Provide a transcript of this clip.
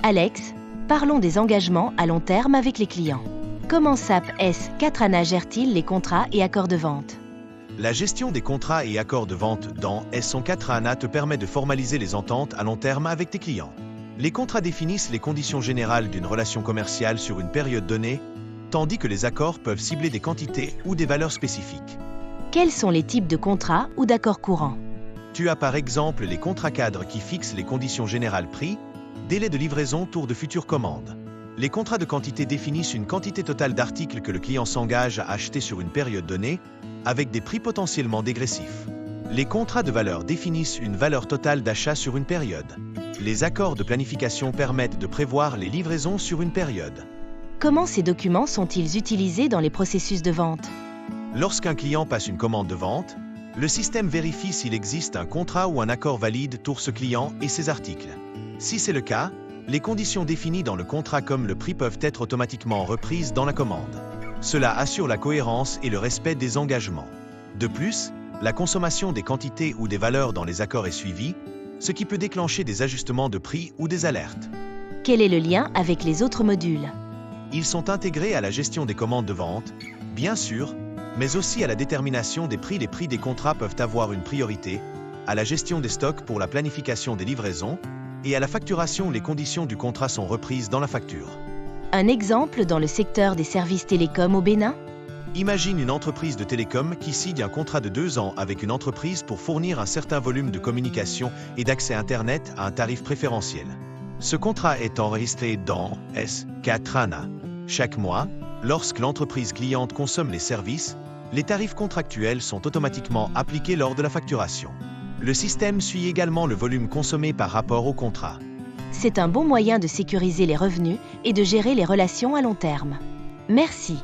Alex, parlons des engagements à long terme avec les clients. Comment SAP S/4HANA gère-t-il les contrats et accords de vente? La gestion des contrats et accords de vente dans S/4HANA te permet de formaliser les ententes à long terme avec tes clients. Les contrats définissent les conditions générales d'une relation commerciale sur une période donnée, tandis que les accords peuvent cibler des quantités ou des valeurs spécifiques. Quels sont les types de contrats ou d'accords courants? Tu as par exemple les contrats cadres qui fixent les conditions générales prix, délai de livraison, tour de futures commandes. Les contrats de quantité définissent une quantité totale d'articles que le client s'engage à acheter sur une période donnée, avec des prix potentiellement dégressifs. Les contrats de valeur définissent une valeur totale d'achat sur une période. Les accords de planification permettent de prévoir les livraisons sur une période. Comment ces documents sont-ils utilisés dans les processus de vente? Lorsqu'un client passe une commande de vente, le système vérifie s'il existe un contrat ou un accord valide pour ce client et ses articles. Si c'est le cas, les conditions définies dans le contrat comme le prix peuvent être automatiquement reprises dans la commande. Cela assure la cohérence et le respect des engagements. De plus, la consommation des quantités ou des valeurs dans les accords est suivie, ce qui peut déclencher des ajustements de prix ou des alertes. Quel est le lien avec les autres modules? Ils sont intégrés à la gestion des commandes de vente, bien sûr, mais aussi à la détermination des prix. Les prix des contrats peuvent avoir une priorité, à la gestion des stocks pour la planification des livraisons, et à la facturation. Les conditions du contrat sont reprises dans la facture. Un exemple dans le secteur des services télécoms au Bénin? Imagine une entreprise de télécom qui signe un contrat de 2 ans avec une entreprise pour fournir un certain volume de communication et d'accès Internet à un tarif préférentiel. Ce contrat est enregistré dans S/4HANA. Chaque mois, lorsque l'entreprise cliente consomme les services, les tarifs contractuels sont automatiquement appliqués lors de la facturation. Le système suit également le volume consommé par rapport au contrat. C'est un bon moyen de sécuriser les revenus et de gérer les relations à long terme. Merci.